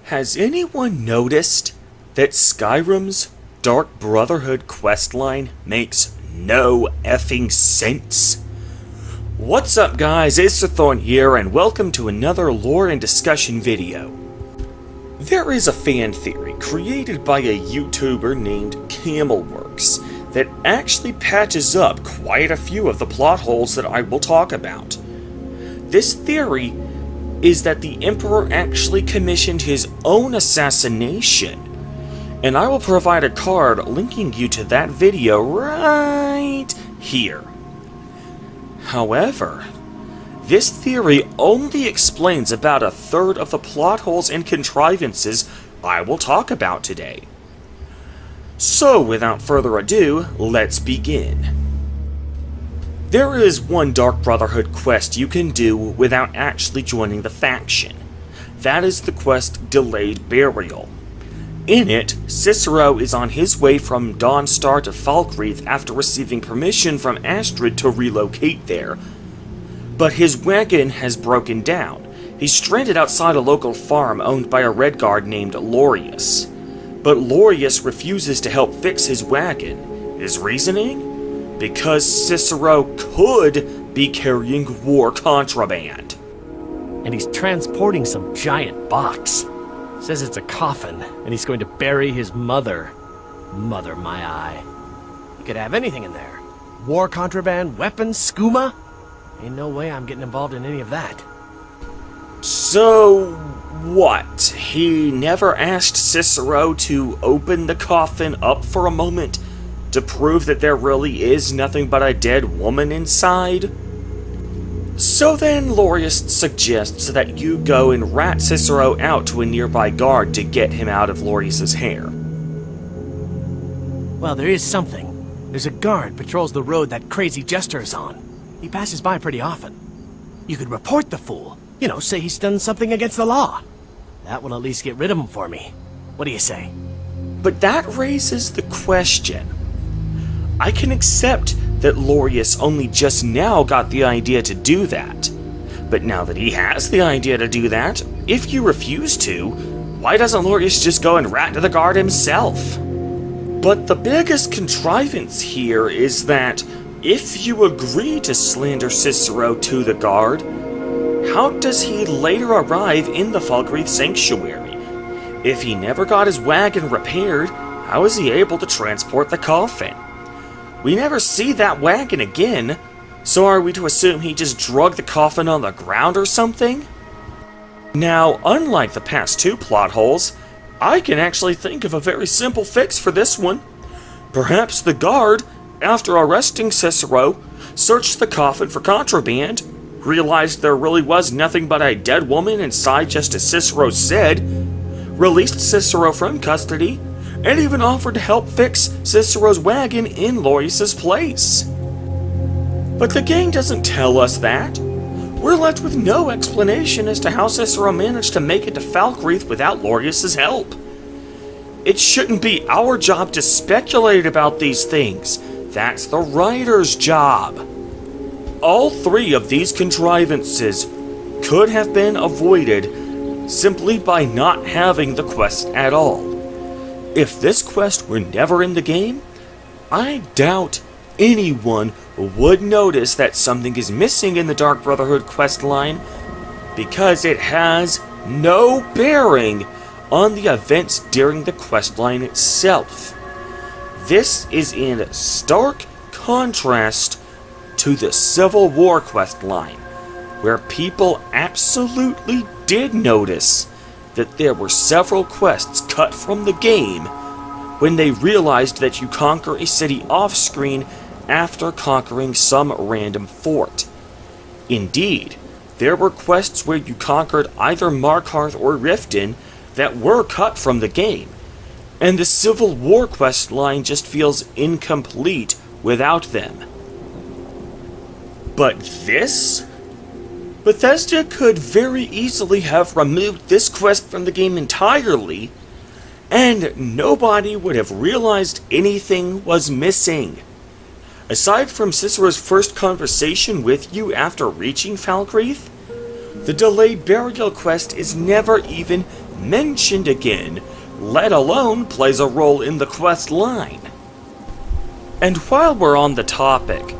Has anyone noticed that Skyrim's Dark Brotherhood questline makes no effing sense? What's up guys, it's Thorn here and welcome to another lore and discussion video. There is a fan theory created by a YouTuber named Camelworks that actually patches up quite a few of the plot holes that I will talk about. This theory is that the Emperor actually commissioned his own assassination, and I will provide a card linking you to that video right here. However, this theory only explains about a third of the plot holes and contrivances I will talk about today. So without further ado, let's begin. There is one Dark Brotherhood quest you can do without actually joining the faction. That is the quest Delayed Burial. In it, Cicero is on his way from Dawnstar to Falkreath after receiving permission from Astrid to relocate there. But his wagon has broken down. He's stranded outside a local farm owned by a Redguard named Lorius. But Lorius refuses to help fix his wagon. His reasoning? Because Cicero could be carrying war contraband. And he's transporting some giant box. Says it's a coffin, and he's going to bury his mother. Mother, my eye. He could have anything in there. War contraband, weapons, skooma. Ain't no way I'm getting involved in any of that. So, what? He never asked Cicero to open the coffin up for a moment to prove that there really is nothing but a dead woman inside? So then Lorius suggests that you go and rat Cicero out to a nearby guard to get him out of Lorius's hair. Well, there is something. There's a guard patrols the road that crazy jester is on. He passes by pretty often. You could report the fool. You know, say he's done something against the law. That will at least get rid of him for me. What do you say? But that raises the question. I can accept that Lorius only just now got the idea to do that. But now that he has the idea to do that, if you refuse to, why doesn't Lorius just go and rat to the guard himself? But the biggest contrivance here is that if you agree to slander Cicero to the guard, how does he later arrive in the Falkreath Sanctuary? If he never got his wagon repaired, how is he able to transport the coffin? We never see that wagon again, so are we to assume he just dragged the coffin on the ground or something? Now, unlike the past two plot holes, I can actually think of a very simple fix for this one. Perhaps the guard, after arresting Cicero, searched the coffin for contraband, realized there really was nothing but a dead woman inside just as Cicero said, released Cicero from custody, and even offered to help fix Cicero's wagon in Lorius's place. But the game doesn't tell us that. We're left with no explanation as to how Cicero managed to make it to Falkreath without Lorius's help. It shouldn't be our job to speculate about these things. That's the writer's job. All three of these contrivances could have been avoided simply by not having the quest at all. If this quest were never in the game, I doubt anyone would notice that something is missing in the Dark Brotherhood quest line because it has no bearing on the events during the quest line itself. This is in stark contrast to the Civil War quest line, where people absolutely did notice that there were several quests cut from the game when they realized that you conquer a city off-screen after conquering some random fort. Indeed, there were quests where you conquered either Markarth or Riften that were cut from the game, and the Civil War quest line just feels incomplete without them. But this? Bethesda could very easily have removed this quest from the game entirely, and nobody would have realized anything was missing. Aside from Cicero's first conversation with you after reaching Falkreath, the Delayed Burial quest is never even mentioned again, let alone plays a role in the quest line. And while we're on the topic,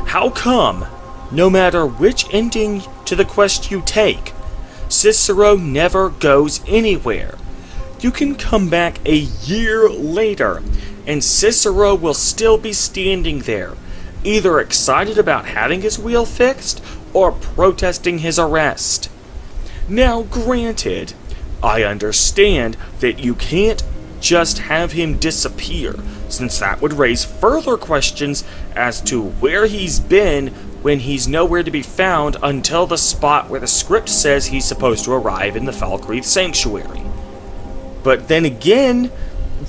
how come, no matter which ending to the quest you take, Cicero never goes anywhere? You can come back a year later, and Cicero will still be standing there, either excited about having his wheel fixed, or protesting his arrest. Now granted, I understand that you can't just have him disappear, since that would raise further questions as to where he's been when he's nowhere to be found until the spot where the script says he's supposed to arrive in the Falkreath Sanctuary. But then again,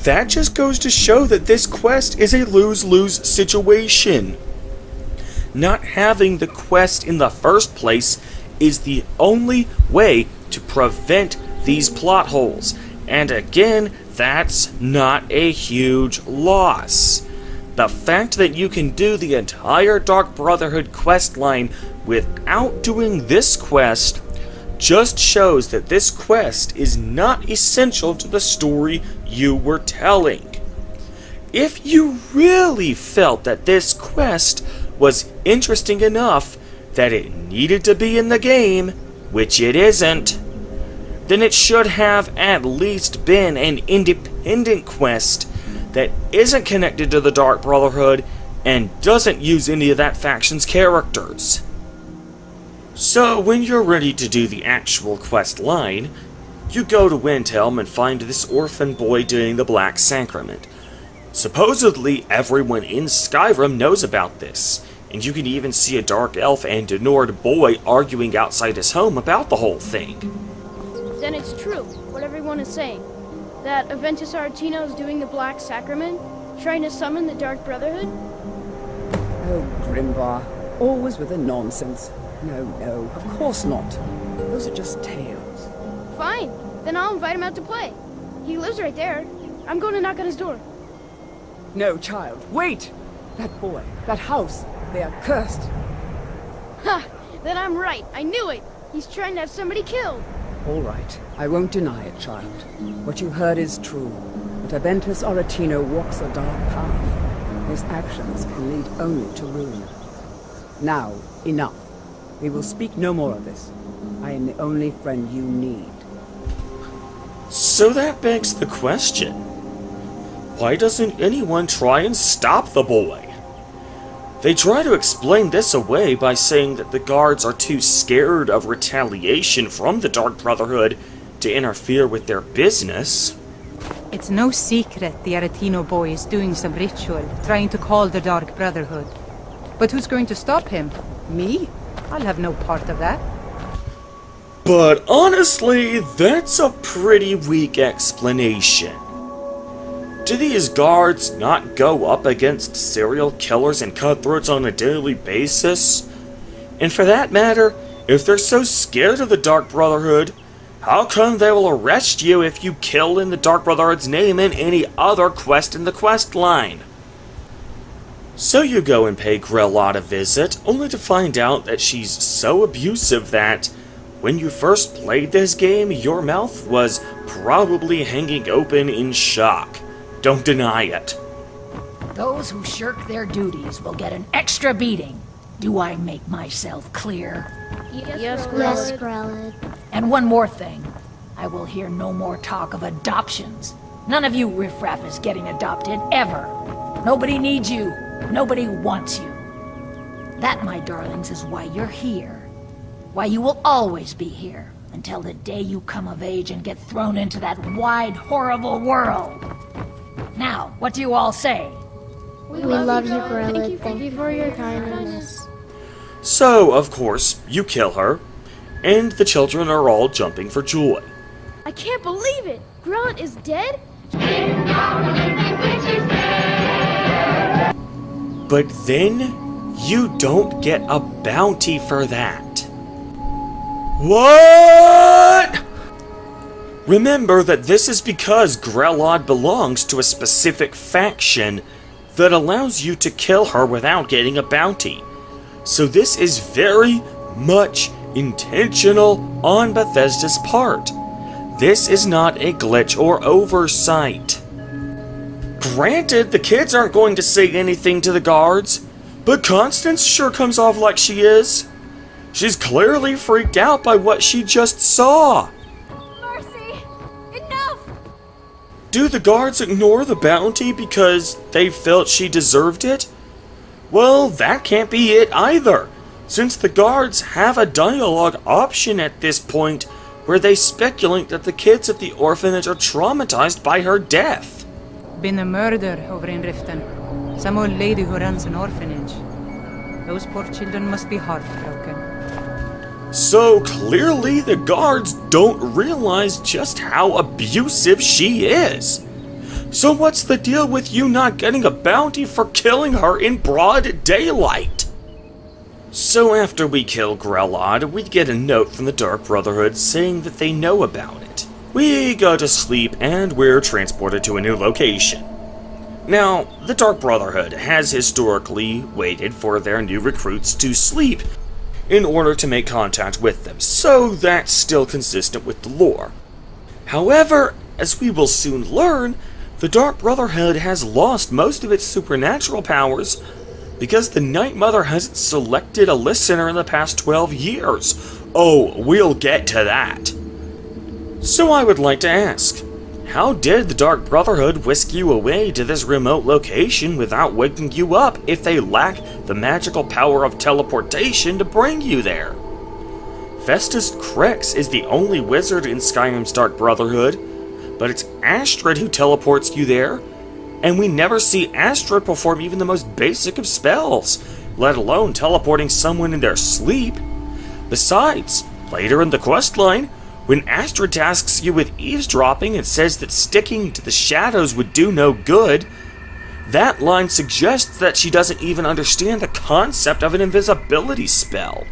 that just goes to show that this quest is a lose-lose situation. Not having the quest in the first place is the only way to prevent these plot holes, and again, that's not a huge loss. The fact that you can do the entire Dark Brotherhood quest line without doing this quest just shows that this quest is not essential to the story you were telling. If you really felt that this quest was interesting enough that it needed to be in the game, which it isn't, then it should have at least been an independent quest that isn't connected to the Dark Brotherhood and doesn't use any of that faction's characters. So when you're ready to do the actual quest line, you go to Windhelm and find this orphan boy doing the Black Sacrament. Supposedly everyone in Skyrim knows about this, and you can even see a Dark Elf and a Nord boy arguing outside his home about the whole thing. Then it's true, what everyone is saying. That Aventus Aretino is doing the Black Sacrament, trying to summon the Dark Brotherhood? Oh, Grimbar, always with the nonsense. No, of course not. Those are just tales. Fine, then I'll invite him out to play. He lives right there. I'm going to knock on his door. No, child, wait! That boy, that house, they are cursed. Ha! Then I'm right, I knew it! He's trying to have somebody killed! All right, I won't deny it, child. What you heard is true. But Aventus Aretino walks a dark path. His actions can lead only to ruin. Now, enough. We will speak no more of this. I am the only friend you need. So that begs the question. Why doesn't anyone try and stop the boy? They try to explain this away by saying that the guards are too scared of retaliation from the Dark Brotherhood to interfere with their business. It's no secret the Aretino boy is doing some ritual, trying to call the Dark Brotherhood. But who's going to stop him? Me? I'll have no part of that. But honestly, that's a pretty weak explanation. Do these guards not go up against serial killers and cutthroats on a daily basis? And for that matter, if they're so scared of the Dark Brotherhood, how come they will arrest you if you kill in the Dark Brotherhood's name in any other quest in the quest line? So you go and pay Grelod a visit, only to find out that she's so abusive that, when you first played this game, your mouth was probably hanging open in shock. Don't deny it. Those who shirk their duties will get an extra beating. Do I make myself clear? Yes, Grelod. And one more thing. I will hear no more talk of adoptions. None of you riffraff is getting adopted, ever. Nobody needs you. Nobody wants you. That, my darlings, is why you're here. Why you will always be here, until the day you come of age and get thrown into that wide, horrible world. Now, what do you all say? We love you, Grelod. Thank you for your kindness. So, of course, you kill her, and the children are all jumping for joy. I can't believe it! Grelod is dead? But then, you don't get a bounty for that. What? Remember that this is because Grelod belongs to a specific faction that allows you to kill her without getting a bounty. So this is very much intentional on Bethesda's part. This is not a glitch or oversight. Granted, the kids aren't going to say anything to the guards, but Constance sure comes off like she is. She's clearly freaked out by what she just saw. Mercy! Enough! Do the guards ignore the bounty because they felt she deserved it? Well, that can't be it either, since the guards have a dialogue option at this point where they speculate that the kids at the orphanage are traumatized by her death. Been a murder over in Riften. Some old lady who runs an orphanage. Those poor children must be heartbroken. So clearly the guards don't realize just how abusive she is. So what's the deal with you not getting a bounty for killing her in broad daylight? So after we kill Grelod, we get a note from the Dark Brotherhood saying that they know about it. We go to sleep and we're transported to a new location. Now, the Dark Brotherhood has historically waited for their new recruits to sleep in order to make contact with them, so that's still consistent with the lore. However, as we will soon learn, the Dark Brotherhood has lost most of its supernatural powers because the Night Mother hasn't selected a listener in the past 12 years. Oh, we'll get to that. So I would like to ask, how did the Dark Brotherhood whisk you away to this remote location without waking you up if they lack the magical power of teleportation to bring you there? Festus Krex is the only wizard in Skyrim's Dark Brotherhood, but it's Astrid who teleports you there, and we never see Astrid perform even the most basic of spells, let alone teleporting someone in their sleep. Besides, later in the questline, when Astrid tasks you with eavesdropping and says that sticking to the shadows would do no good, that line suggests that she doesn't even understand the concept of an invisibility spell.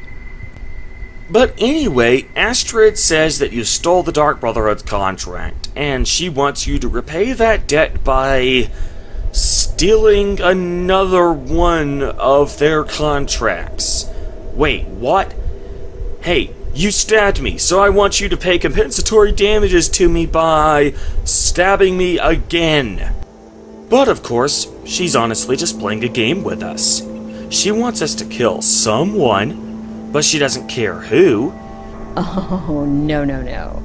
But anyway, Astrid says that you stole the Dark Brotherhood's contract, and she wants you to repay that debt by stealing another one of their contracts. Wait, what? Hey, you stabbed me, so I want you to pay compensatory damages to me by stabbing me again. But of course, she's honestly just playing a game with us. She wants us to kill someone, but she doesn't care who. Oh, no.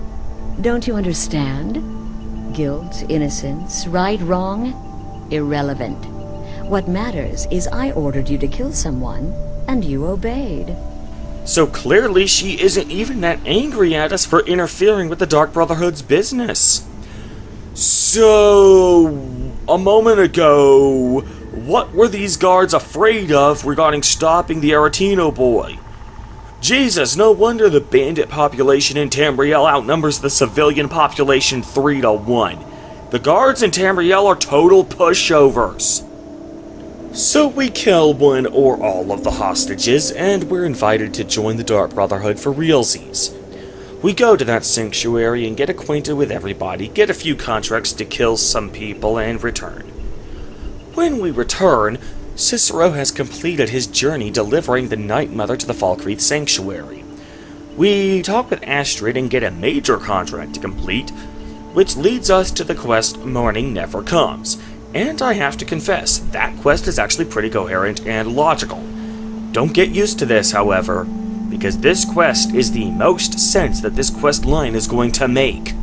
Don't you understand? Guilt, innocence, right, wrong, irrelevant. What matters is I ordered you to kill someone, and you obeyed. So clearly she isn't even that angry at us for interfering with the Dark Brotherhood's business. So, a moment ago, what were these guards afraid of regarding stopping the Aretino boy? Jesus, no wonder the bandit population in Tamriel outnumbers the civilian population 3-1. The guards in Tamriel are total pushovers. So we kill one or all of the hostages, and we're invited to join the Dark Brotherhood for realsies. We go to that sanctuary and get acquainted with everybody, get a few contracts to kill some people, and return. When we return, Cicero has completed his journey delivering the Night Mother to the Falkreath Sanctuary. We talk with Astrid and get a major contract to complete, which leads us to the quest Morning Never Comes. And I have to confess, that quest is actually pretty coherent and logical. Don't get used to this, however, because this quest is the most sense that this quest line is going to make.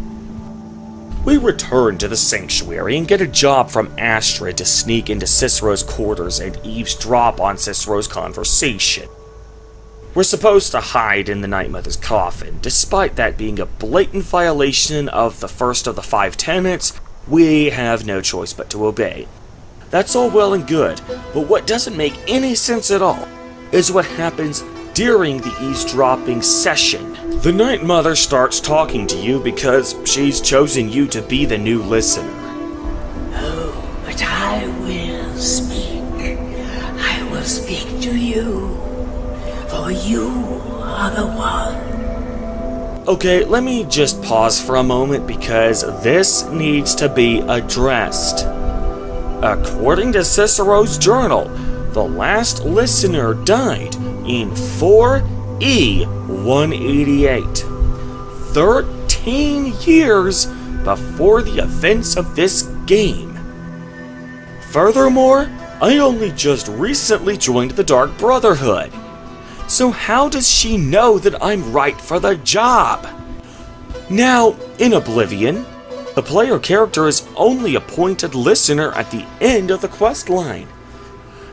We return to the sanctuary and get a job from Astrid to sneak into Cicero's quarters and eavesdrop on Cicero's conversation. We're supposed to hide in the Night Mother's coffin. Despite that being a blatant violation of the first of the 5 tenets, we have no choice but to obey. That's all well and good, but what doesn't make any sense at all is what happens during the eavesdropping session. The Night Mother starts talking to you because she's chosen you to be the new listener. Oh, but I will speak. I will speak to you, for you are the one. Okay, let me just pause for a moment because this needs to be addressed. According to Cicero's journal, the last listener died in 4E 188. 13 13 years before the events of this game. Furthermore, I only just recently joined the Dark Brotherhood. So how does she know that I'm right for the job? Now, in Oblivion, the player character is only appointed listener at the end of the quest line.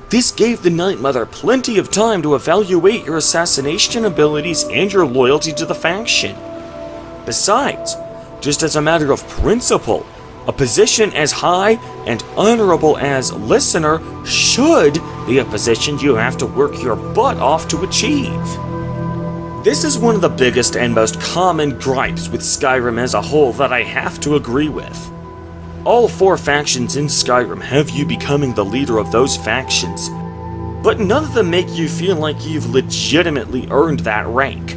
This gave the Night Mother plenty of time to evaluate your assassination abilities and your loyalty to the faction. Besides, just as a matter of principle, a position as high and honorable as listener should be a position you have to work your butt off to achieve. This is one of the biggest and most common gripes with Skyrim as a whole that I have to agree with. All 4 factions in Skyrim have you becoming the leader of those factions, but none of them make you feel like you've legitimately earned that rank.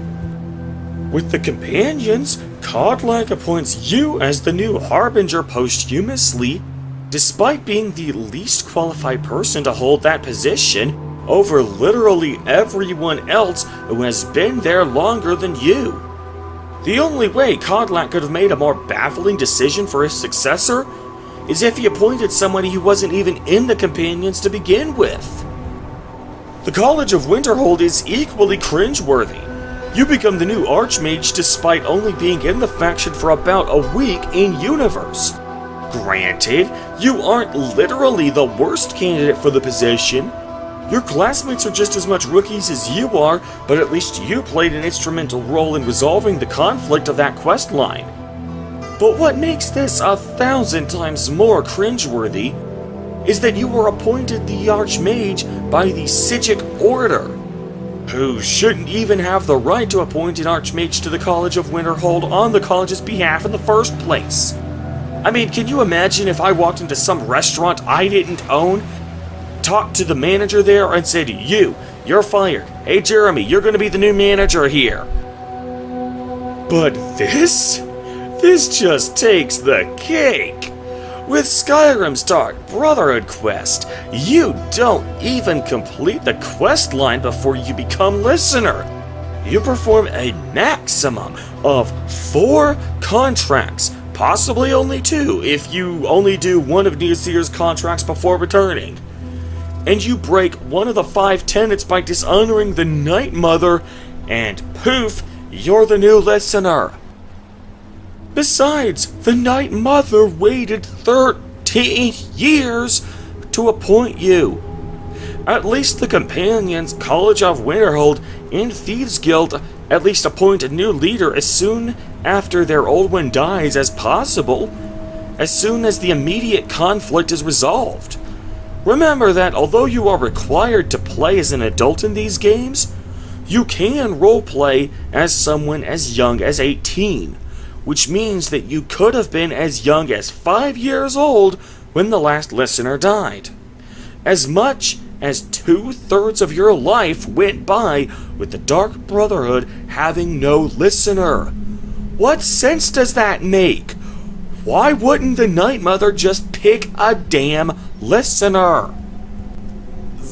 With the Companions, Kodlak appoints you as the new Harbinger posthumously, despite being the least qualified person to hold that position over literally everyone else who has been there longer than you. The only way Kodlak could have made a more baffling decision for his successor is if he appointed somebody who wasn't even in the Companions to begin with. The College of Winterhold is equally cringeworthy. You become the new Archmage despite only being in the faction for about a week in-universe. Granted, you aren't literally the worst candidate for the position. Your classmates are just as much rookies as you are, but at least you played an instrumental role in resolving the conflict of that quest line. But what makes this 1,000 times more cringeworthy is that you were appointed the Archmage by the Psijic Order, who shouldn't even have the right to appoint an Archmage to the College of Winterhold on the college's behalf in the first place. I mean, can you imagine if I walked into some restaurant I didn't own, talked to the manager there and said, you're fired. Hey Jeremy, you're gonna be the new manager here. But this just takes the cake. With Skyrim's Dark Brotherhood quest, you don't even complete the quest line before you become listener. You perform a maximum of 4 contracts, possibly only 2 if you only do one of Neosir's contracts before returning. And you break one of the 5 tenets by dishonoring the Night Mother, and poof, you're the new listener. Besides, the Night Mother waited 13 years to appoint you. At least the Companions, College of Winterhold, and Thieves Guild at least appoint a new leader as soon after their old one dies as possible, as soon as the immediate conflict is resolved. Remember that although you are required to play as an adult in these games, you can roleplay as someone as young as 18, which means that you could have been as young as 5 years old when the last listener died. As much as 2/3 of your life went by with the Dark Brotherhood having no listener. What sense does that make? Why wouldn't the Night Mother just pick a damn listener?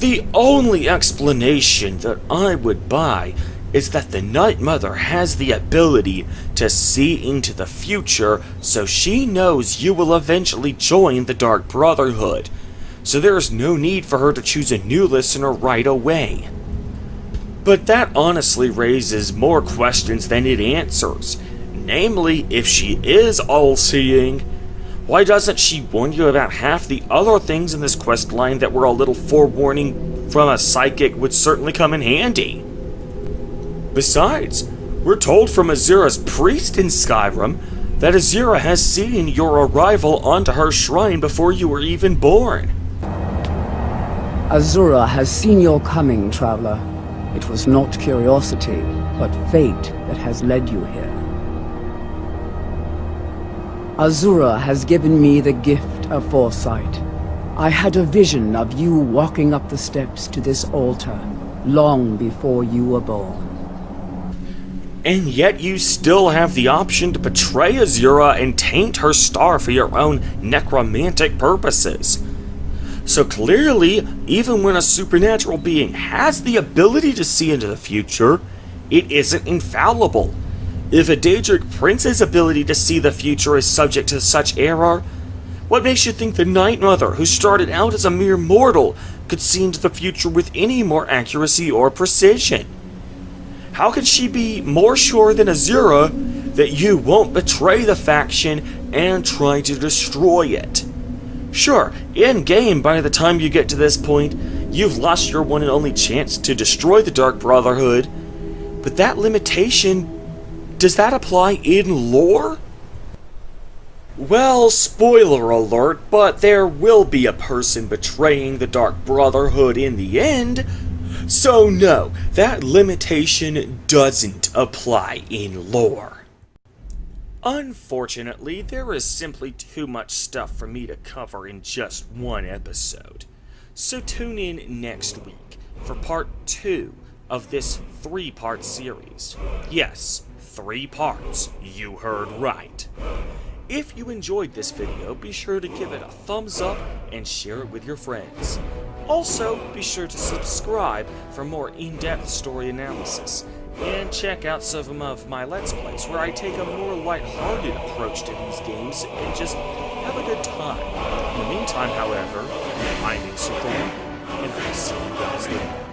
The only explanation that I would buy is that the Night Mother has the ability to see into the future, so she knows you will eventually join the Dark Brotherhood, so there is no need for her to choose a new listener right away. But that honestly raises more questions than it answers. Namely, if she is all-seeing, why doesn't she warn you about half the other things in this quest line that were a little forewarning from a psychic would certainly come in handy? Besides, we're told from Azura's priest in Skyrim that Azura has seen your arrival onto her shrine before you were even born. Azura has seen your coming, traveler. It was not curiosity, but fate that has led you here. Azura has given me the gift of foresight. I had a vision of you walking up the steps to this altar long before you were born. And yet you still have the option to betray Azura and taint her star for your own necromantic purposes. So clearly, even when a supernatural being has the ability to see into the future, it isn't infallible. If a Daedric prince's ability to see the future is subject to such error, what makes you think the Night Mother, who started out as a mere mortal, could see into the future with any more accuracy or precision? How can she be more sure than Azura that you won't betray the faction and try to destroy it? Sure, in-game, by the time you get to this point, you've lost your one and only chance to destroy the Dark Brotherhood, but that limitation, does that apply in lore? Well, spoiler alert, but there will be a person betraying the Dark Brotherhood in the end, so no, that limitation doesn't apply in lore. Unfortunately, there is simply too much stuff for me to cover in just one episode, so tune in next week for part 2 of this 3-part series. Yes, 3 parts, you heard right. If you enjoyed this video, be sure to give it a thumbs up and share it with your friends. Also, be sure to subscribe for more in-depth story analysis, and check out some of my Let's Plays, where I take a more light-hearted approach to these games and just have a good time. In the meantime, however, I'm Sacrament, and I'll see you guys later.